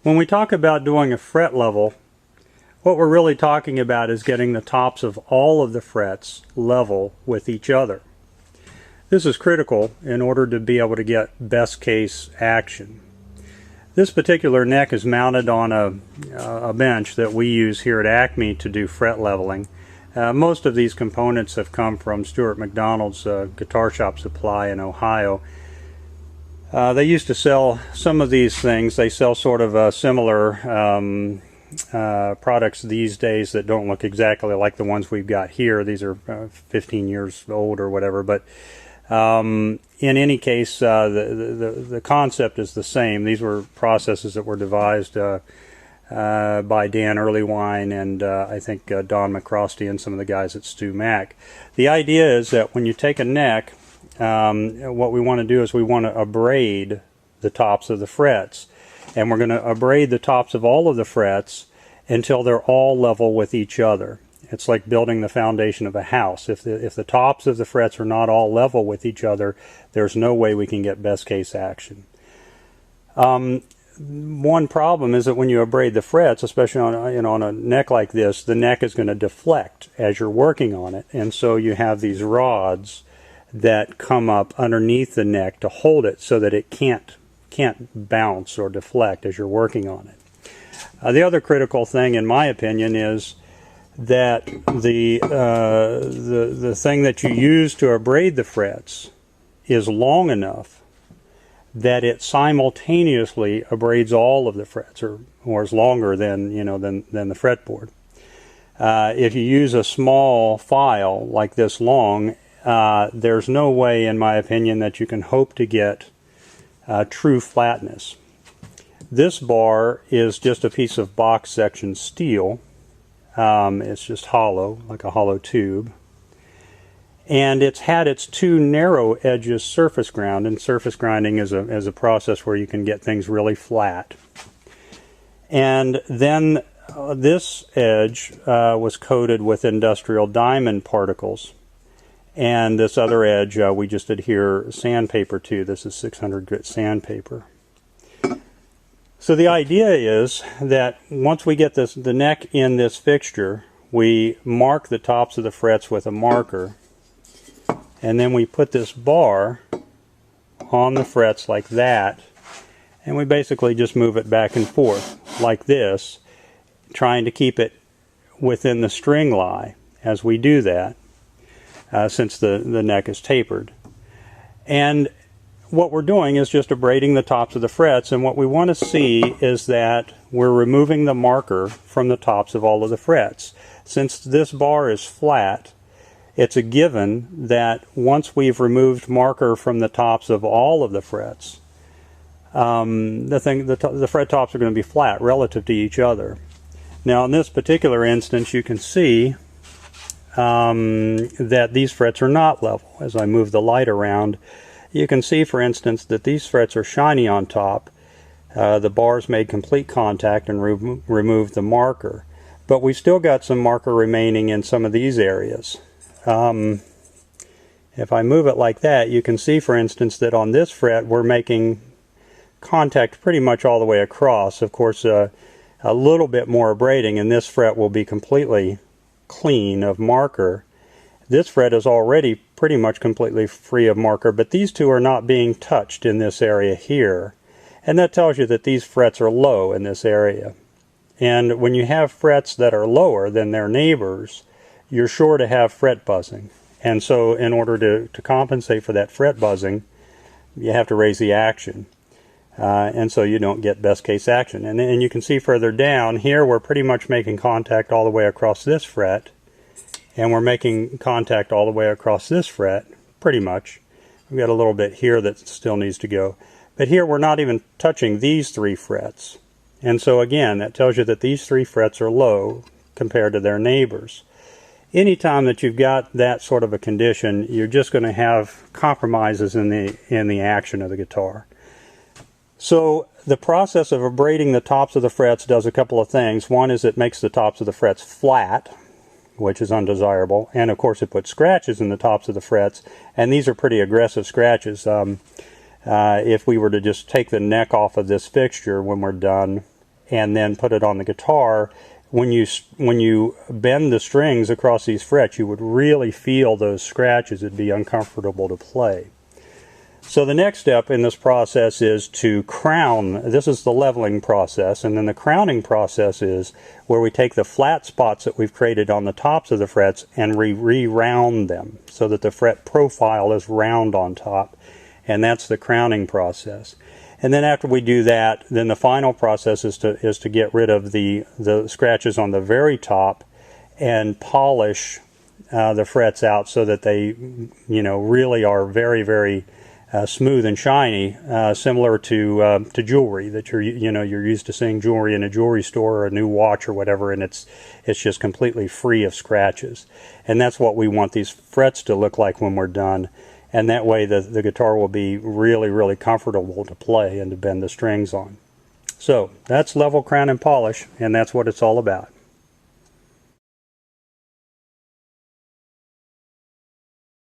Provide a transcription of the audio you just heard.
When we talk about doing a fret level, what we're really talking about is getting the tops of all of the frets level with each other. This is critical in order to be able to get best case action. This particular neck is mounted on a bench that we use here at Acme to do fret leveling. Most of these components have come from Stuart McDonald's guitar shop supply in Ohio. They used to sell some of these things. They sell sort of similar products these days that don't look exactly like the ones we've got here. These are 15 years old or whatever, but in any case, the concept is the same. These were processes that were devised by Dan Earlywine and I think Don McCrosty and some of the guys at Stu Mac. The idea is that when you take a neck, what we want to do is we want to abrade the tops of the frets, and we're going to abrade the tops of all of the frets until they're all level with each other. It's like building the foundation of a house. If the tops of the frets are not all level with each other, there's no way we can get best case action. One problem is that when you abrade the frets, especially on a neck like this, the neck is going to deflect as you're working on it, and so you have these rods that come up underneath the neck to hold it so that it can't bounce or deflect as you're working on it. The other critical thing, in my opinion, is that the thing that you use to abrade the frets is long enough that it simultaneously abrades all of the frets, or is longer than the fretboard. If you use a small file like this long, there's no way, in my opinion, that you can hope to get true flatness. This bar is just a piece of box section steel. It's just hollow, like a hollow tube. And it's had its two narrow edges surface ground, and surface grinding is a process where you can get things really flat. And then this edge was coated with industrial diamond particles. And this other edge we just adhere sandpaper to. This is 600 grit sandpaper. So the idea is that once we get the neck in this fixture, we mark the tops of the frets with a marker, and then we put this bar on the frets like that, and we basically just move it back and forth like this, trying to keep it within the string lie as we do that. Since the neck is tapered. And what we're doing is just abrading the tops of the frets, and what we want to see is that we're removing the marker from the tops of all of the frets. Since this bar is flat, it's a given that once we've removed marker from the tops of all of the frets, the fret tops are going to be flat relative to each other. Now in this particular instance, you can see that these frets are not level. As I move the light around, you can see, for instance, that these frets are shiny on top. The bars made complete contact and removed the marker. But we've still got some marker remaining in some of these areas. If I move it like that, you can see, for instance, that on this fret we're making contact pretty much all the way across. Of course, a little bit more abrading, and this fret will be completely clean of marker. This fret is already pretty much completely free of marker, but these two are not being touched in this area here, and that tells you that these frets are low in this area. And when you have frets that are lower than their neighbors, you're sure to have fret buzzing, and so in order to compensate for that fret buzzing, you have to raise the action. And so you don't get best case action. And you can see further down here we're pretty much making contact all the way across this fret, and we're making contact all the way across this fret pretty much. We've got a little bit here that still needs to go, but here we're not even touching these three frets, and so again that tells you that these three frets are low compared to their neighbors. Anytime that you've got that sort of a condition, you're just going to have compromises in the action of the guitar. So the process of abrading the tops of the frets does a couple of things. One is it makes the tops of the frets flat, which is undesirable, and of course it puts scratches in the tops of the frets, and these are pretty aggressive scratches. If we were to just take the neck off of this fixture when we're done and then put it on the guitar, when you bend the strings across these frets, you would really feel those scratches. It'd be uncomfortable to play. So the next step in this process is to crown. This is the leveling process, and then the crowning process is where we take the flat spots that we've created on the tops of the frets and re-round them so that the fret profile is round on top, and that's the crowning process. And then after we do that, then the final process is to get rid of the scratches on the very top and polish the frets out so that they, really are very, very smooth and shiny, similar to jewelry that you're used to seeing jewelry in a jewelry store or a new watch or whatever, and it's just completely free of scratches. And that's what we want these frets to look like when we're done. And that way the guitar will be really, really comfortable to play and to bend the strings on. So that's level, crown, and polish, and that's what it's all about.